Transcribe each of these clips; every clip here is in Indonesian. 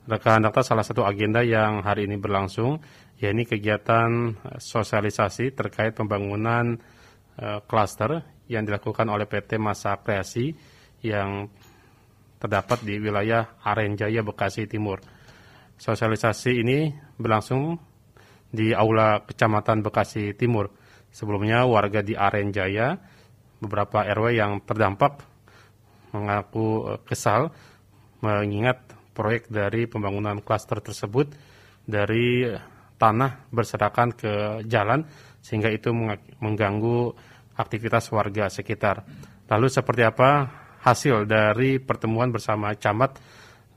Rekan Dakta, salah satu agenda yang hari ini berlangsung, yakni kegiatan sosialisasi terkait pembangunan klaster yang dilakukan oleh PT Masa Kreasi yang terdapat di wilayah Arenjaya, Bekasi Timur. Sosialisasi ini berlangsung di Aula Kecamatan Bekasi Timur. Sebelumnya warga di Arenjaya, beberapa RW yang terdampak mengaku kesal mengingat proyek dari pembangunan klaster tersebut dari tanah berserakan ke jalan sehingga itu mengganggu aktivitas warga sekitar. Lalu seperti apa hasil dari pertemuan bersama camat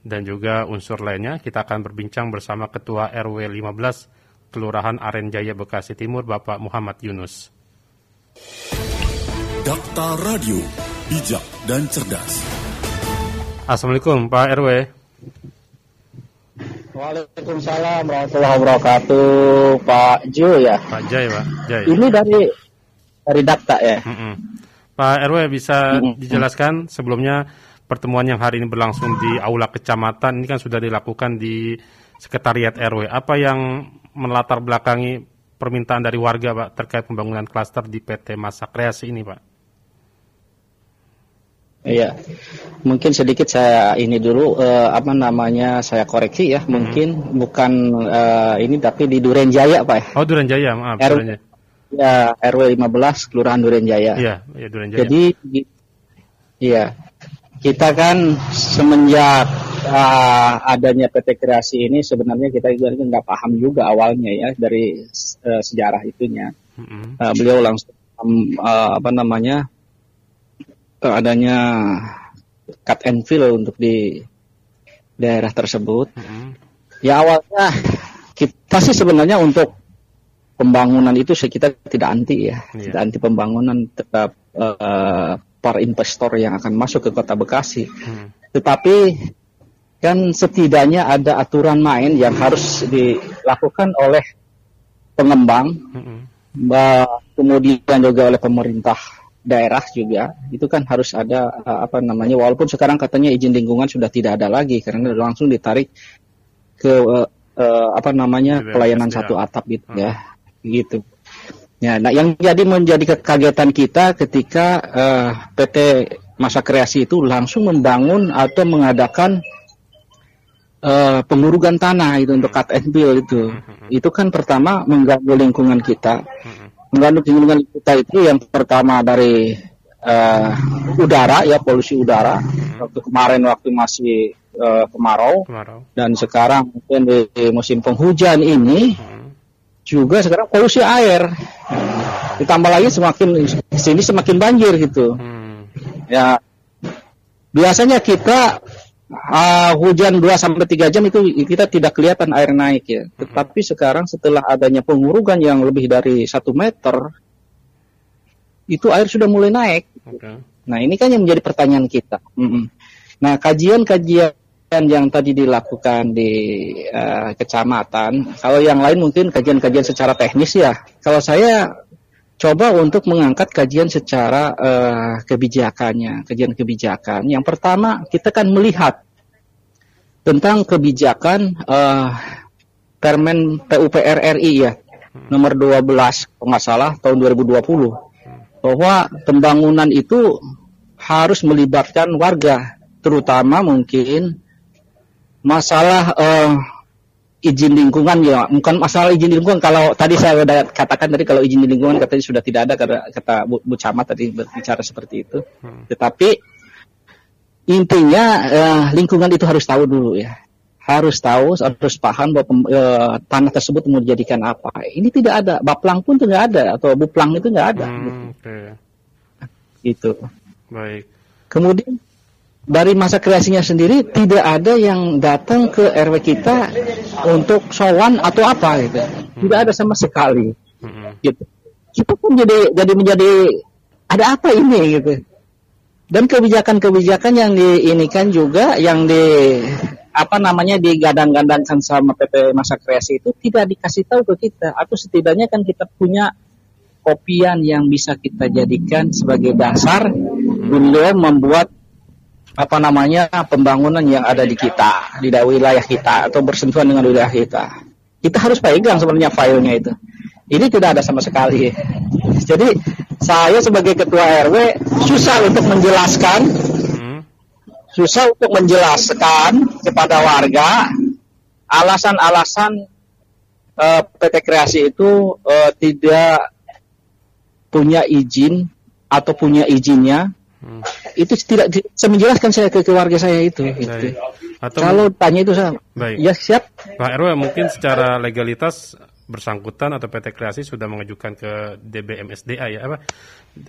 dan juga unsur lainnya? Kita akan berbincang bersama Ketua RW 15 Kelurahan Arenjaya, Bekasi Timur, Bapak Muhammad Yunus. Dakta Radio, bijak dan cerdas. Assalamualaikum Pak RW. Waalaikumsalam warahmatullahi wabarakatuh, Pak Jo ya. Pak Jai, Pak Jai. Ini dari Dakta ya. Pak RW bisa dijelaskan sebelumnya pertemuan yang hari ini berlangsung di Aula Kecamatan ini kan sudah dilakukan di Sekretariat RW. Apa yang melatar belakangi permintaan dari warga, Pak, terkait pembangunan klaster di PT Masa Kreasi ini, Pak? Iya, mungkin sedikit saya ini dulu saya koreksi ya, mungkin bukan ini tapi di Durenjaya Pak ya. Oh Durenjaya, maaf. Durenjaya. Ya, RW 15 Kelurahan Durenjaya. Iya, Durenjaya. Jadi iya, kita kan semenjak adanya PT Kreasi ini sebenarnya kita juga nggak paham juga awalnya ya dari sejarah itunya. Beliau langsung adanya cut and fill untuk di daerah tersebut. Ya awalnya kita sih sebenarnya untuk pembangunan itu kita tidak anti ya, tidak anti pembangunan, tetap para investor yang akan masuk ke Kota Bekasi. Tetapi kan setidaknya ada aturan main yang harus dilakukan oleh pengembang, kemudian juga oleh pemerintah daerah juga. Itu kan harus ada walaupun sekarang katanya izin lingkungan sudah tidak ada lagi karena langsung ditarik ke pelayanan satu atap gitu ya, gitu. Ya, nah yang menjadi kekagetan kita ketika PT Masa Kreasi itu langsung membangun atau mengadakan pengurugan tanah itu untuk cut and fill itu kan pertama mengganggu lingkungan kita. Mengganggu lingkungan kita itu yang pertama dari udara ya, polusi udara. Waktu masih kemarau dan sekarang mungkin di musim penghujan ini juga sekarang polusi air. Ditambah lagi semakin banjir gitu. Ya biasanya kita hujan 2-3 jam itu kita tidak kelihatan air naik ya. Tetapi sekarang setelah adanya pengurugan yang lebih dari 1 meter, itu air sudah mulai naik. Nah ini kan yang menjadi pertanyaan kita. Nah kajian-kajian yang tadi dilakukan di kecamatan, kalau yang lain mungkin kajian-kajian secara teknis ya. Kalau saya coba untuk mengangkat kajian secara kajian kebijakan. Yang pertama, kita kan melihat tentang kebijakan Permen PUPR RI ya, nomor 12 kalau nggak salah tahun 2020, bahwa pembangunan itu harus melibatkan warga, terutama mungkin masalah izin lingkungan ya, bukan masalah izin lingkungan. Kalau tadi saya sudah katakan kalau izin lingkungan katanya sudah tidak ada karena kata Bu Camat tadi berbicara seperti itu. Tetapi intinya lingkungan itu harus tahu dulu ya, harus paham bahwa tanah tersebut mau dijadikan apa. Ini tidak ada, baplang pun tidak ada atau buplang itu nggak ada. Gitu. Baik. Kemudian dari Masa Kreasinya sendiri tidak ada yang datang ke RW kita untuk sowan atau apa gitu. Tidak ada sama sekali. Gitu. Kita pun jadi menjadi ada apa ini gitu. Dan kebijakan-kebijakan yang diinikan juga yang digadang-gadangkan sama PT Masa Kreasi itu tidak dikasih tahu ke kita, atau setidaknya kan kita punya kopian yang bisa kita jadikan sebagai dasar beliau membuat pembangunan yang ada di kita, di wilayah kita atau bersentuhan dengan wilayah kita. Kita harus pegang sebenarnya filenya itu. Ini tidak ada sama sekali. Jadi saya sebagai ketua RW susah untuk menjelaskan kepada warga alasan-alasan PT Kreasi itu tidak punya izin atau punya izinnya. Itu tidak bisa menjelaskan saya ke keluarga saya itu. Gitu. Atau kalau tanya itu saya, ya siap. Pak RW, mungkin secara legalitas bersangkutan atau PT Kreasi sudah mengajukan ke DBMSDA ya,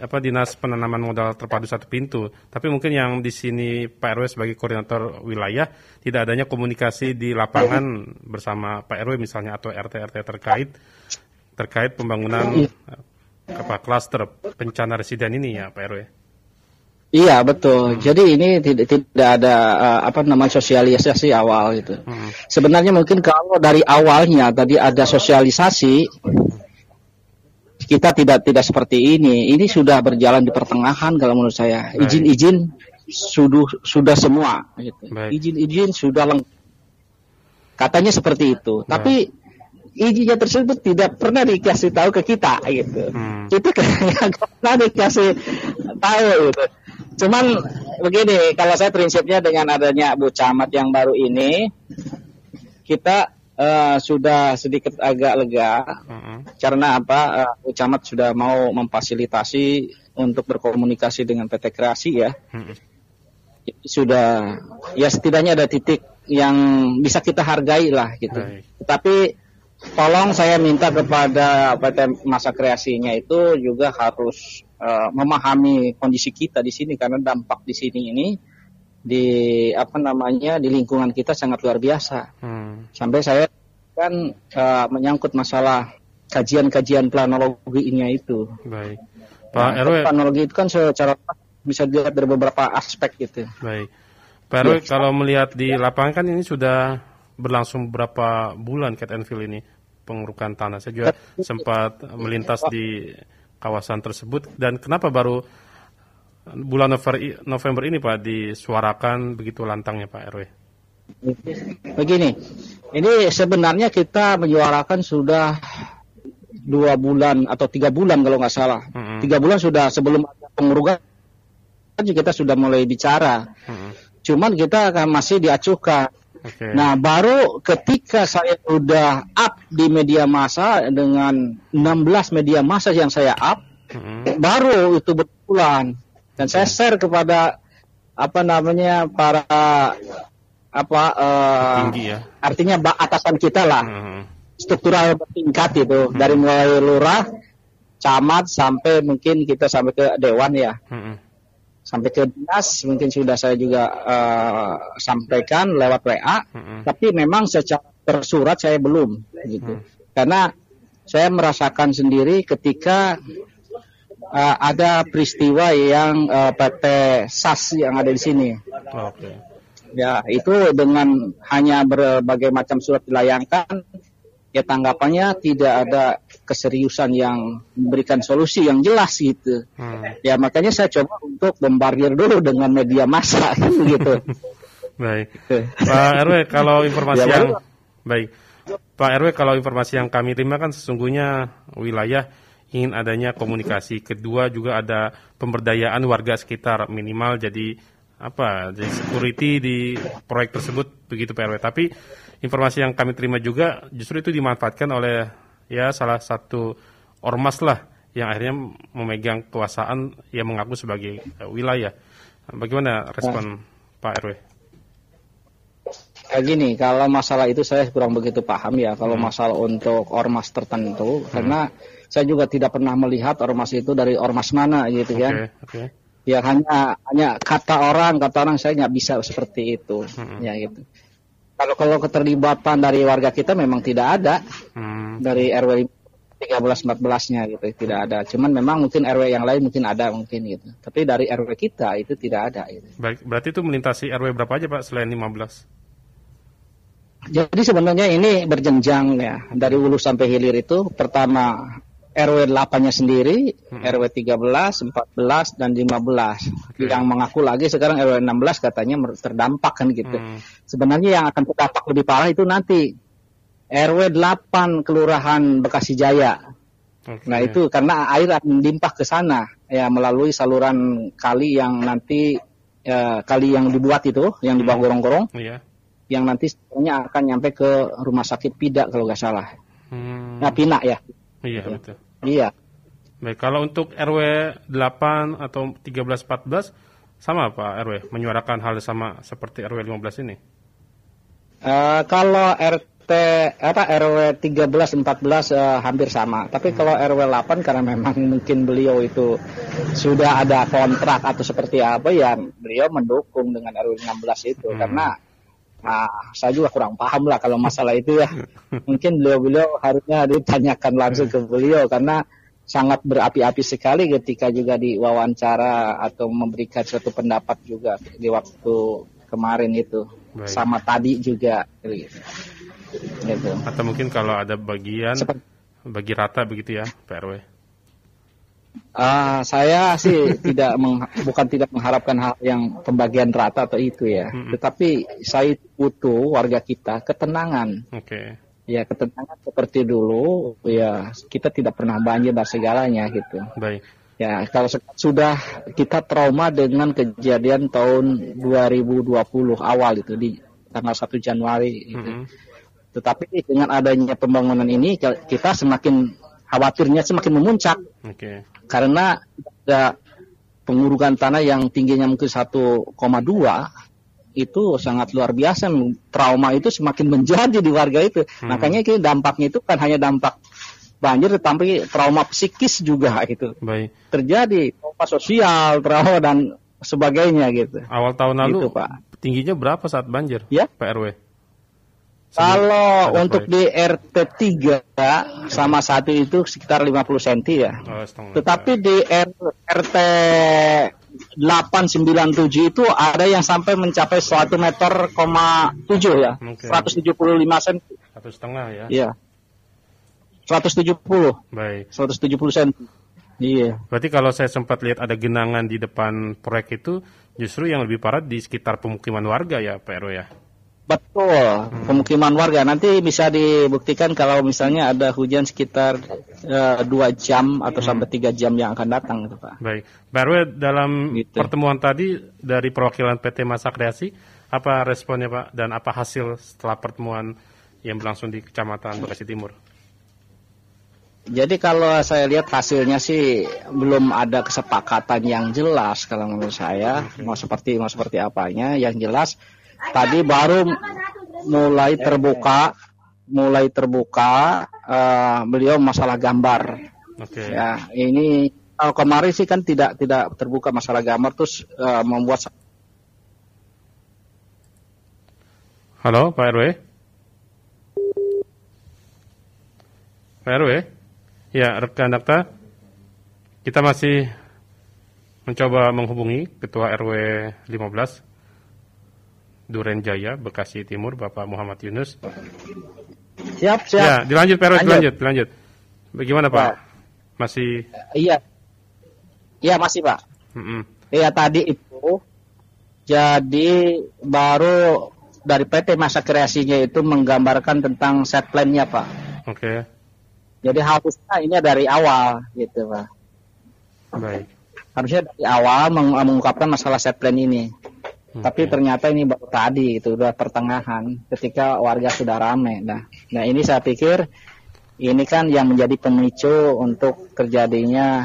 apa Dinas Penanaman Modal Terpadu Satu Pintu. Tapi mungkin yang di sini Pak RW sebagai koordinator wilayah tidak adanya komunikasi di lapangan bersama Pak RW misalnya atau RT-RT terkait pembangunan klaster bencana residen ini ya Pak RW. Iya betul. Jadi ini tidak ada sosialisasi awal gitu. Sebenarnya mungkin kalau dari awalnya tadi ada sosialisasi, kita tidak seperti ini. Ini sudah berjalan di pertengahan kalau menurut saya. Izin sudah semua. Gitu. Izin sudah lengkap. Katanya seperti itu. Tapi izinnya tersebut tidak pernah dikasih tahu ke kita gitu. Itu nggak pernah dikasih tahu gitu. Cuman begini, kalau saya prinsipnya dengan adanya Bu Camat yang baru ini, kita sudah sedikit agak lega, karena Bu Camat sudah mau memfasilitasi untuk berkomunikasi dengan PT Kreasi ya. Sudah, ya setidaknya ada titik yang bisa kita hargai lah gitu. Tapi tolong saya minta kepada PT Masa Kreasinya itu juga harus memahami kondisi kita di sini, karena dampak di sini ini di lingkungan kita sangat luar biasa. Sampai saya kan menyangkut masalah kajian-kajian planologinya itu. Baik. Pak RW, planologi itu kan secara bisa dilihat dari beberapa aspek gitu. Baik. Pak RW, kalau melihat di lapangan kan ini sudah berlangsung berapa bulan Cat and Fill ini pengurukan tanah. Saya juga sempat melintas di kawasan tersebut, dan kenapa baru bulan November ini Pak disuarakan begitu lantangnya Pak RW? Begini, ini sebenarnya kita menyuarakan sudah 2 bulan atau 3 bulan kalau nggak salah. 3 bulan sudah sebelum pengurukan kita sudah mulai bicara. Cuman kita masih diacuhkan. Nah, baru ketika saya udah up di media massa dengan 16 media massa yang saya up, baru itu berbulan. Dan saya share kepada para tinggi ya. Artinya atasan kita lah. Struktural bertingkat itu, dari mulai lurah, camat sampai mungkin kita sampai ke dewan ya. Sampai ke dinas mungkin sudah saya juga sampaikan lewat WA, tapi memang secara tersurat saya belum gitu. Karena saya merasakan sendiri ketika ada peristiwa yang PT SAS yang ada di sini. Ya, itu dengan hanya berbagai macam surat dilayangkan, ya tanggapannya tidak ada keseriusan yang memberikan solusi yang jelas gitu. Ya makanya saya coba untuk bombardir dulu dengan media massa gitu. Baik. Pak RW, kalau informasi Pak RW, kalau informasi yang kami terima kan sesungguhnya wilayah ingin adanya komunikasi. Kedua juga ada pemberdayaan warga sekitar minimal jadi security di proyek tersebut begitu Pak RW. Tapi informasi yang kami terima juga justru itu dimanfaatkan oleh salah satu ormas lah yang akhirnya memegang kekuasaan yang mengaku sebagai wilayah. Bagaimana respon Pak RW? Gini, kalau masalah itu saya kurang begitu paham ya. Kalau masalah untuk ormas tertentu, karena saya juga tidak pernah melihat ormas itu dari ormas mana gitu kan. Ya hanya kata orang saya nggak bisa seperti itu ya gitu. Kalau keterlibatan dari warga kita memang tidak ada dari RW 13-14-nya gitu, tidak ada. Cuman memang mungkin RW yang lain mungkin ada mungkin gitu. Tapi dari RW kita itu tidak ada gitu. Baik, berarti itu melintasi RW berapa aja Pak selain 15? Jadi sebenarnya ini berjenjang ya, dari hulu sampai hilir itu. Pertama RW 8-nya sendiri, RW 13, 14, dan 15. Yang mengaku lagi sekarang RW 16 katanya terdampak kan gitu. Sebenarnya yang akan terdampak lebih parah itu nanti RW 8 Kelurahan Bekasi Jaya. Nah itu karena air akan limpah ke sana ya melalui saluran kali yang nanti kali yang dibuat itu, yang di bawah gorong-gorong. Yang nanti sebenarnya akan nyampe ke Rumah Sakit Pida kalau nggak salah. Nah, Pina ya. Iya, betul. Iya. Baik, kalau untuk RW 8 atau 13 14 sama Pak RW menyuarakan hal sama seperti RW 15 ini? Kalau RW 13 14 hampir sama. Tapi kalau RW 8 karena memang mungkin beliau itu sudah ada kontrak atau seperti apa ya, beliau mendukung dengan RW 16 itu karena saya juga kurang paham lah kalau masalah itu ya. Mungkin beliau harusnya ditanyakan langsung ke beliau karena sangat berapi-api sekali ketika juga diwawancara atau memberikan suatu pendapat juga di waktu kemarin itu. Baik. Sama tadi juga gitu. Atau mungkin kalau ada bagian bagi rata begitu ya Pak RW. Saya sih bukan tidak mengharapkan hal yang pembagian rata atau itu ya, tetapi saya butuh warga kita ketenangan. Ya ketenangan seperti dulu, ya kita tidak pernah banjir dan segalanya gitu. Baik. Ya kalau sudah kita trauma dengan kejadian tahun 2020 awal itu di tanggal 1 Januari. Gitu. Tetapi dengan adanya pembangunan ini kita khawatirnya semakin memuncak. Karena ada pengurukan tanah yang tingginya mungkin 1,2 itu sangat luar biasa. Trauma itu semakin menjadi di warga itu. Makanya dampaknya itu kan hanya dampak banjir, tapi trauma psikis juga gitu. Baik. Terjadi trauma sosial, trauma dan sebagainya gitu. Awal tahun lalu gitu, Pak. Tingginya berapa saat banjir, ya? Pak RW? Kalau untuk di RT 3 sama 1 itu sekitar 50 cm ya. Tetapi di RT 897 itu ada yang sampai mencapai 1,7 meter ya. 175 cm. 1,5 ya. Iya. 170. Baik. 170 cm. Iya. Berarti kalau saya sempat lihat ada genangan di depan proyek itu justru yang lebih parah di sekitar pemukiman warga ya Pak RW ya. Betul, pemukiman warga. Nanti bisa dibuktikan kalau misalnya ada hujan sekitar 2 jam atau sampai 3 jam yang akan datang, gitu, Pak. Baik, Pak RW, dalam pertemuan tadi dari perwakilan PT Masa Kreasi, apa responnya Pak dan apa hasil setelah pertemuan yang berlangsung di Kecamatan Bekasi Timur? Jadi kalau saya lihat hasilnya sih belum ada kesepakatan yang jelas kalau menurut saya mau seperti apanya. Yang jelas tadi baru mulai terbuka beliau masalah gambar. Ya, ini kemarin sih kan tidak terbuka masalah gambar terus membuat. Halo Pak RW. Pak RW. Ya, rekan Dakta, kita masih mencoba menghubungi Ketua RW 15 Duren Jaya, Bekasi Timur, Bapak Muhammad Yunus. Siap. Ya, dilanjut Pak RW, dilanjut. Bagaimana Pak? Masih? Iya, masih Pak. Iya tadi itu, jadi baru dari PT Masa Kreasinya itu menggambarkan tentang set plan-nya Pak. Jadi harusnya ini dari awal gitu Pak. Baik. Harusnya dari awal mengungkapkan masalah set plan ini. Tapi ternyata ini baru tadi itu udah pertengahan ketika warga sudah ramai. Nah ini saya pikir ini kan yang menjadi pemicu untuk terjadinya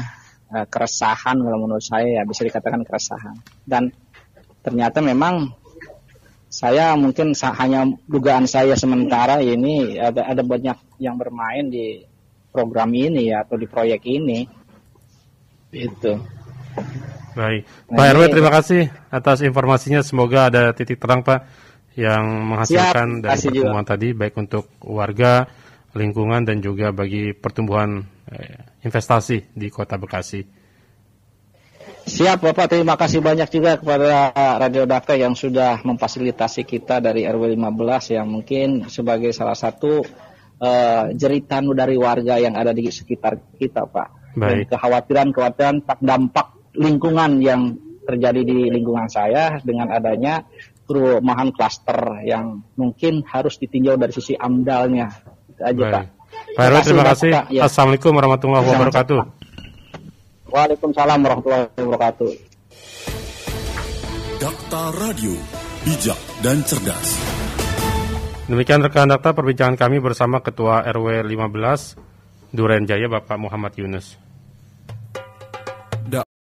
keresahan kalau menurut saya ya bisa dikatakan keresahan. Dan ternyata memang saya mungkin hanya dugaan saya sementara ini ada banyak yang bermain di program ini ya atau di proyek ini itu. Baik, Pak RW terima kasih atas informasinya. Semoga ada titik terang Pak yang menghasilkan dari pertemuan tadi baik untuk warga, lingkungan dan juga bagi pertumbuhan investasi di Kota Bekasi. Siap Bapak, terima kasih banyak juga kepada Radio Dakta yang sudah memfasilitasi kita dari RW 15 yang mungkin sebagai salah satu jeritan dari warga yang ada di sekitar kita, Pak. Dan Baik. kekhawatiran dampak lingkungan yang terjadi di lingkungan saya dengan adanya perumahan klaster yang mungkin harus ditinjau dari sisi AMDAL-nya. Itu aja, Pak. Baik. Pak RW, terima kasih. Pak. Ya. Assalamualaikum warahmatullahi wabarakatuh. Waalaikumsalam warahmatullahi wabarakatuh. Dakta Radio, bijak dan cerdas. Demikian rekan Dakta perbincangan kami bersama Ketua RW 15 Duren Jaya Bapak Muhammad Yunus.